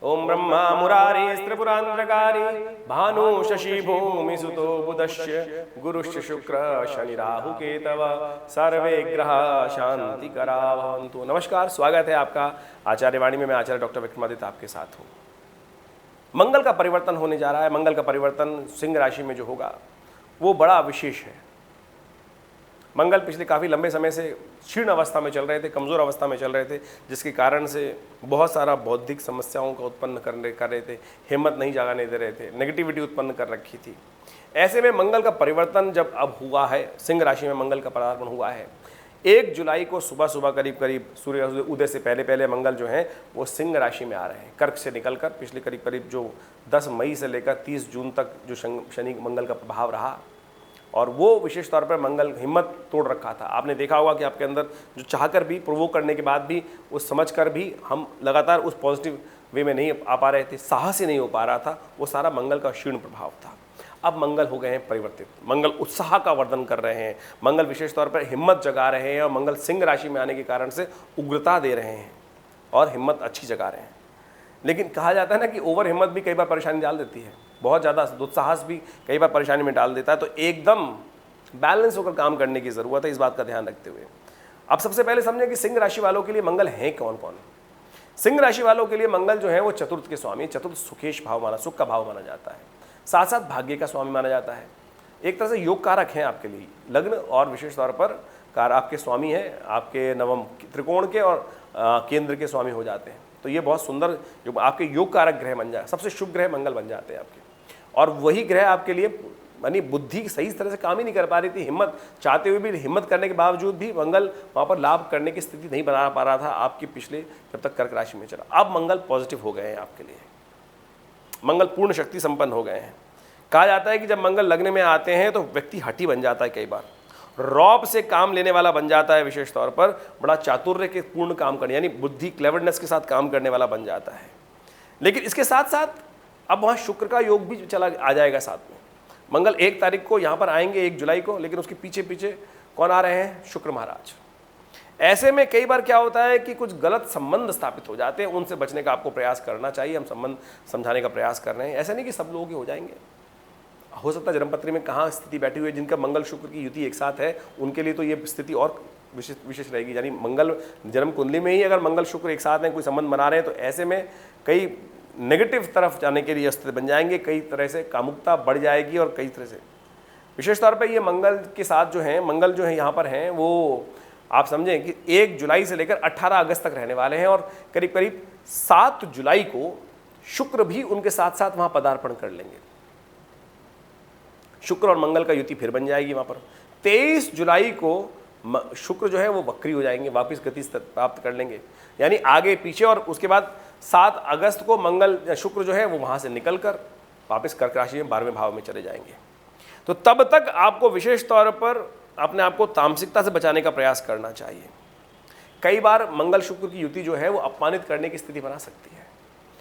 ओम ब्रह्मा मुरारी त्रिपुरांतकारी भानु शशि भूमि सुतो बुधश्च गुरुश्च शुक्र शनि राहु केतव सर्वे ग्रह शांति करा भवन्तु। नमस्कार, स्वागत है आपका आचार्यवाणी में। मैं आचार्य डॉक्टर विक्रमादित्य आपके साथ हूँ। मंगल का परिवर्तन होने जा रहा है। मंगल का परिवर्तन सिंह राशि में जो होगा वो बड़ा विशेष है। मंगल पिछले काफ़ी लंबे समय से क्षीण अवस्था में चल रहे थे, कमज़ोर अवस्था में चल रहे थे, जिसके कारण से बहुत सारा बौद्धिक समस्याओं का उत्पन्न कर रहे थे, हिम्मत नहीं जगाने दे रहे थे, नेगेटिविटी उत्पन्न कर रखी थी। ऐसे में मंगल का परिवर्तन जब अब हुआ है, सिंह राशि में मंगल का पदार्पण हुआ है, 1 जुलाई को सुबह सुबह करीब सूर्य उदय से पहले मंगल जो है वो सिंह राशि में आ रहे हैं। कर्क से निकलकर पिछले करीब जो 10 मई से लेकर 30 जून तक जो शनि मंगल का प्रभाव रहा, और वो विशेष तौर पर मंगल हिम्मत तोड़ रखा था। आपने देखा होगा कि आपके अंदर जो चाहकर भी, प्रोवोक करने के बाद भी, वो समझकर भी हम लगातार उस पॉजिटिव वे में नहीं आ पा रहे थे, साहस ही नहीं हो पा रहा था, वो सारा मंगल का क्षीण प्रभाव था। अब मंगल हो गए हैं परिवर्तित। मंगल उत्साह का वर्धन कर रहे हैं, मंगल विशेष तौर पर हिम्मत जगा रहे हैं, और मंगल सिंह राशि में आने के कारण से उग्रता दे रहे हैं और हिम्मत अच्छी जगा रहे हैं। लेकिन कहा जाता है ना कि ओवर हिम्मत भी कई बार परेशानी डाल देती है, बहुत ज़्यादा दुस्साहस भी कई बार परेशानी में डाल देता है। तो एकदम बैलेंस होकर काम करने की ज़रूरत है, इस बात का ध्यान रखते हुए। अब सबसे पहले समझें कि सिंह राशि वालों के लिए मंगल हैं कौन कौन। सिंह राशि वालों के लिए मंगल जो है वो चतुर्थ के स्वामी, चतुर्थ सुखेश भाव माना, सुख का भाव माना जाता है, साथ साथ भाग्य का स्वामी माना जाता है। एक तरह से योग कारक हैं आपके लिए। लग्न और विशेष तौर पर आपके स्वामी हैं, आपके नवम त्रिकोण के और केंद्र के स्वामी हो जाते हैं। तो ये बहुत सुंदर जो आपके योग कारक ग्रह बन जाए, सबसे शुभ ग्रह मंगल बन जाते हैं आपके। और वही ग्रह आपके लिए, यानी बुद्धि सही तरह से काम ही नहीं कर पा रही थी, हिम्मत चाहते हुए भी, हिम्मत करने के बावजूद भी मंगल वहाँ पर लाभ करने की स्थिति नहीं बना पा रहा था आपकी पिछले, जब तक कर्क राशि में चला। अब मंगल पॉजिटिव हो गए हैं आपके लिए, मंगल पूर्ण शक्ति संपन्न हो गए हैं। कहा जाता है कि जब मंगल लग्न में आते हैं तो व्यक्ति हठी बन जाता है, कई बार रौब से काम लेने वाला बन जाता है, विशेष तौर पर बड़ा चातुर्य के पूर्ण काम करने, यानी बुद्धि क्लेवरनेस के साथ काम करने वाला बन जाता है। लेकिन इसके साथ साथ अब वहाँ शुक्र का योग भी चला आ जाएगा साथ में। मंगल 1 तारीख को यहाँ पर आएंगे, 1 जुलाई को, लेकिन उसके पीछे पीछे कौन आ रहे हैं? शुक्र महाराज। ऐसे में कई बार क्या होता है कि कुछ गलत संबंध स्थापित हो जाते हैं, उनसे बचने का आपको प्रयास करना चाहिए। हम संबंध समझाने का प्रयास कर रहे हैं, ऐसा नहीं कि सब लोगों के हो जाएंगे। हो सकता है जन्मपत्री में कहाँ स्थिति बैठी हुई है, जिनका मंगल शुक्र की युति एक साथ है, उनके लिए तो ये स्थिति और विशेष रहेगी। यानी मंगल जन्म कुंडली में ही अगर मंगल शुक्र एक साथ हैं, कोई संबंध बना रहे हैं, तो ऐसे में कई नेगेटिव तरफ जाने के लिए स्थिति बन जाएंगे, कई तरह से कामुकता बढ़ जाएगी, और कई तरह से विशेष तौर पर ये मंगल के साथ जो है, मंगल जो है यहाँ पर हैं, वो आप समझें कि 1 जुलाई से लेकर 18 अगस्त तक रहने वाले हैं, और करीब 7 जुलाई को शुक्र भी उनके साथ साथ वहाँ पदार्पण कर लेंगे। शुक्र और मंगल का युति फिर बन जाएगी वहाँ पर। 23 जुलाई को शुक्र जो है वो वक्री हो जाएंगे, वापस गति प्राप्त कर लेंगे, यानी आगे पीछे। और उसके बाद 7 अगस्त को मंगल शुक्र जो है वो वहाँ से निकलकर वापस कर्क राशि में 12वें भाव में चले जाएंगे। तो तब तक आपको विशेष तौर पर अपने आप को तामसिकता से बचाने का प्रयास करना चाहिए। कई बार मंगल शुक्र की युति जो है वो अपमानित करने की स्थिति बना सकती है,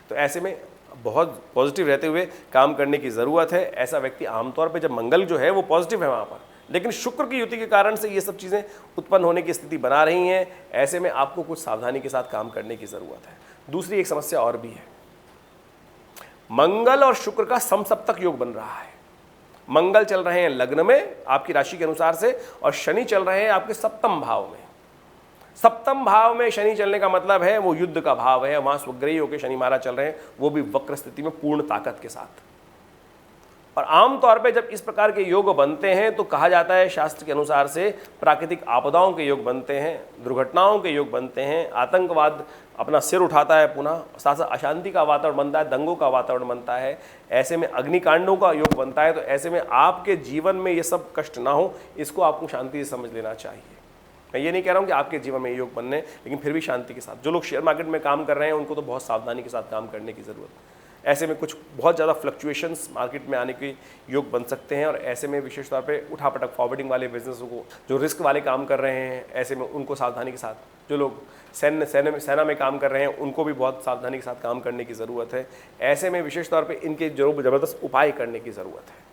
तो ऐसे में बहुत पॉजिटिव रहते हुए काम करने की ज़रूरत है। ऐसा व्यक्ति आमतौर पे, जब मंगल जो है वो पॉजिटिव है वहाँ पर, लेकिन शुक्र की युति के कारण से ये सब चीज़ें उत्पन्न होने की स्थिति बना रही हैं, ऐसे में आपको कुछ सावधानी के साथ काम करने की ज़रूरत है। दूसरी एक समस्या और भी है, मंगल और शुक्र का समसप्तक योग बन रहा है। मंगल चल रहे हैं लग्न में आपकी राशि के अनुसार से, और शनि चल रहे हैं आपके 7वें भाव में। 7वें भाव में शनि चलने का मतलब है वो युद्ध का भाव है, वहाँ स्वग्रही होकर शनि महाराज चल रहे हैं, वो भी वक्र स्थिति में पूर्ण ताकत के साथ। और आमतौर पे जब इस प्रकार के योग बनते हैं तो कहा जाता है शास्त्र के अनुसार से प्राकृतिक आपदाओं के योग बनते हैं, दुर्घटनाओं के योग बनते हैं, आतंकवाद अपना सिर उठाता है, पुनः साथ साथ अशांति का वातावरण बनता है, दंगों का वातावरण बनता है, ऐसे में अग्निकांडों का योग बनता है। तो ऐसे में आपके जीवन में ये सब कष्ट ना हो, इसको आपको शांति से समझ लेना चाहिए। मैं ये नहीं कह रहा हूँ कि आपके जीवन में ये योग बनने, लेकिन फिर भी शांति के साथ। जो लोग शेयर मार्केट में काम कर रहे हैं उनको तो बहुत सावधानी के साथ काम करने की ज़रूरत है। ऐसे में कुछ बहुत ज़्यादा फ्लक्चुएशंस मार्केट में आने के योग बन सकते हैं, और ऐसे में विशेष तौर पे उठापटक फॉरवर्डिंग वाले बिजनेसों को, जो रिस्क वाले काम कर रहे हैं, ऐसे में उनको सावधानी के साथ, जो लोग सेना में काम कर रहे हैं उनको भी बहुत सावधानी के साथ काम करने की ज़रूरत है। ऐसे में विशेष तौर पे इनके ज़बरदस्त उपाय करने की ज़रूरत है।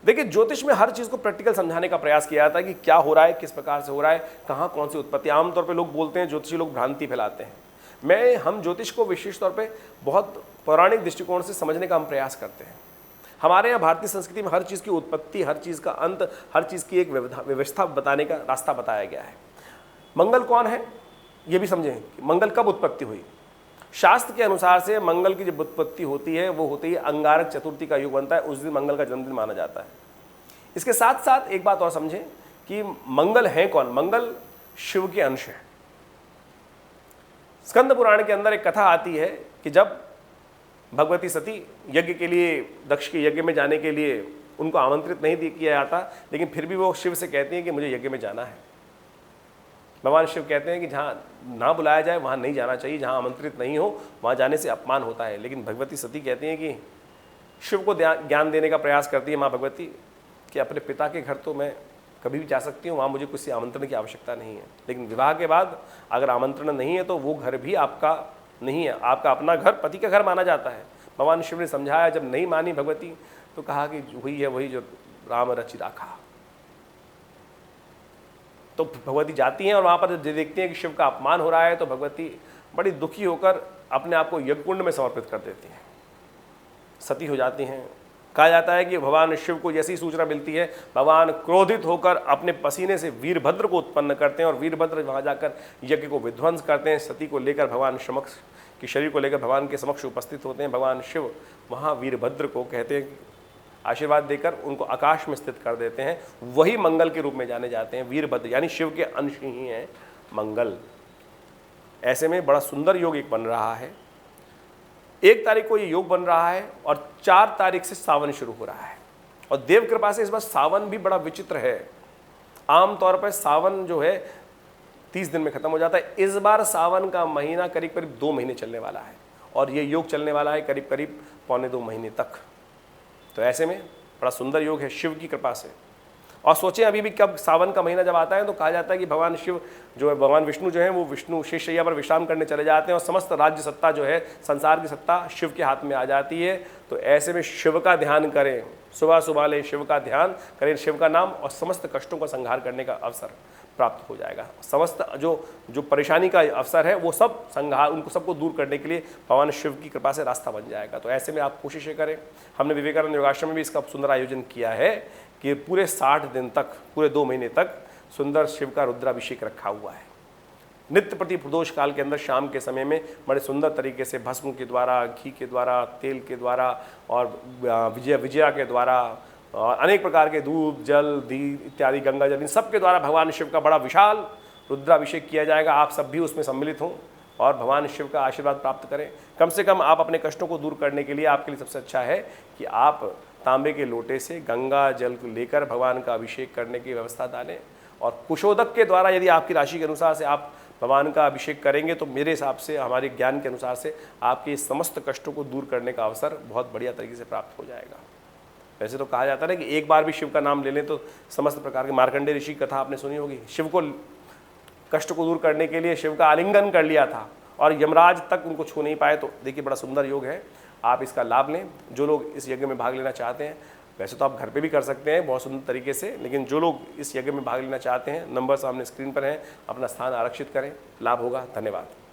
देखिए, ज्योतिष में हर चीज़ को प्रैक्टिकल समझाने का प्रयास किया जाता है कि क्या हो रहा है, किस प्रकार से हो रहा है, कहाँ कौन सी उत्पत्ति। आमतौर पे लोग बोलते हैं, ज्योतिषी लोग भ्रांति फैलाते हैं, हम ज्योतिष को विशेष तौर पे बहुत पौराणिक दृष्टिकोण से समझने का हम प्रयास करते हैं। हमारे यहाँ भारतीय संस्कृति में हर चीज़ की उत्पत्ति, हर चीज़ का अंत, हर चीज़ की एक व्यवस्था बताने का रास्ता बताया गया है। मंगल कौन है ये भी समझें कि मंगल कब उत्पत्ति हुई। शास्त्र के अनुसार से मंगल की जब उत्पत्ति होती है वो होती है अंगारक चतुर्थी का युग बनता है, उस दिन मंगल का जन्मदिन माना जाता है। इसके साथ साथ एक बात और समझें कि मंगल है कौन। मंगल शिव के अंश है। स्कंद पुराण के अंदर एक कथा आती है कि जब भगवती सती यज्ञ के लिए, दक्ष के यज्ञ में जाने के लिए उनको आमंत्रित नहीं किया जाता, लेकिन फिर भी वो शिव से कहती हैं कि मुझे यज्ञ में जाना है। भगवान शिव कहते हैं कि जहाँ ना बुलाया जाए वहाँ नहीं जाना चाहिए, जहाँ आमंत्रित नहीं हो वहाँ जाने से अपमान होता है। लेकिन भगवती सती कहती हैं कि शिव को ज्ञान देने का प्रयास करती है माँ भगवती कि अपने पिता के घर तो मैं कभी भी जा सकती हूँ, वहाँ मुझे किसी आमंत्रण की आवश्यकता नहीं है, लेकिन विवाह के बाद अगर आमंत्रण नहीं है तो वो घर भी आपका नहीं है, आपका अपना घर पति का घर माना जाता है। भगवान शिव ने समझाया, जब नहीं मानी भगवती तो कहा कि वही है वही जो राम रचि राखा। तो भगवती जाती हैं और वहाँ पर देखती हैं कि शिव का अपमान हो रहा है, तो भगवती बड़ी दुखी होकर अपने आप को यज्ञ कुंड में समर्पित कर देती हैं, सती हो जाती हैं। कहा जाता है कि भगवान शिव को जैसी सूचना मिलती है, भगवान क्रोधित होकर अपने पसीने से वीरभद्र को उत्पन्न करते हैं और वीरभद्र वहाँ जाकर यज्ञ को विध्वंस करते हैं। सती को लेकर भगवान समक्ष की शरीर को लेकर भगवान के समक्ष उपस्थित होते हैं। भगवान शिव वहाँ वीरभद्र को कहते हैं आशीर्वाद देकर उनको आकाश में स्थित कर देते हैं। वही मंगल के रूप में जाने जाते हैं। वीरभद्र यानी शिव के अंश ही हैं मंगल। ऐसे में बड़ा सुंदर योग एक बन रहा है। 1 तारीख को ये योग बन रहा है और 4 तारीख से सावन शुरू हो रहा है। और देव कृपा से इस बार सावन भी बड़ा विचित्र है। आमतौर पर सावन जो है 30 दिन में खत्म हो जाता है। इस बार सावन का महीना करीब करीब 2 महीने चलने वाला है और ये योग चलने वाला है करीब करीब 1.25 महीने तक। तो ऐसे में बड़ा सुंदर योग है शिव की कृपा से। और सोचें अभी भी कब सावन का महीना जब आता है तो कहा जाता है कि भगवान शिव जो है, भगवान विष्णु जो है वो विष्णु शेषशैया पर विश्राम करने चले जाते हैं और समस्त राज्य सत्ता जो है, संसार की सत्ता शिव के हाथ में आ जाती है। तो ऐसे में शिव का ध्यान करें, सुबह सुबह लें शिव का ध्यान करें, शिव का नाम, और समस्त कष्टों का संहार करने का अवसर प्राप्त हो जाएगा। समस्त जो परेशानी का अवसर है वो सब संहार, उनको सबको दूर करने के लिए भगवान शिव की कृपा से रास्ता बन जाएगा। तो ऐसे में आप कोशिशें करें। हमने विवेकानंद योगाश्रम में भी इसका सुंदर आयोजन किया है कि पूरे 60 दिन तक, पूरे 2 महीने तक सुंदर शिव का रुद्राभिषेक रखा हुआ है। नित्य प्रति प्रदोष काल के अंदर शाम के समय में बड़े सुंदर तरीके से भस्म के द्वारा, घी के द्वारा, तेल के द्वारा और विजया के द्वारा, अनेक प्रकार के दूध, जल, दी इत्यादि, गंगा जल, इन सब के द्वारा भगवान शिव का बड़ा विशाल रुद्राभिषेक किया जाएगा। आप सब भी उसमें सम्मिलित हों और भगवान शिव का आशीर्वाद प्राप्त करें। कम से कम आप अपने कष्टों को दूर करने के लिए आपके लिए सबसे अच्छा है कि आप तांबे के लोटे से गंगा जल को लेकर भगवान का अभिषेक करने की व्यवस्था डालें। और कुशोदक के द्वारा यदि आपकी राशि के अनुसार से आप भगवान का अभिषेक करेंगे तो मेरे हिसाब से, हमारे ज्ञान के अनुसार से, आपके समस्त कष्टों को दूर करने का अवसर बहुत बढ़िया तरीके से प्राप्त हो जाएगा। वैसे तो कहा जाता है कि एक बार भी शिव का नाम ले लें तो समस्त प्रकार के, मार्कंडेय ऋषि की कथा आपने सुनी होगी, शिव को कष्ट को दूर करने के लिए शिव का आलिंगन कर लिया था और यमराज तक उनको छू नहीं पाए। तो देखिए बड़ा सुंदर योग है, आप इसका लाभ लें। जो लोग इस यज्ञ में भाग लेना चाहते हैं, वैसे तो आप घर पे भी कर सकते हैं बहुत सुंदर तरीके से, लेकिन जो लोग इस यज्ञ में भाग लेना चाहते हैं, नंबर सामने स्क्रीन पर हैं, अपना स्थान आरक्षित करें, लाभ होगा। धन्यवाद।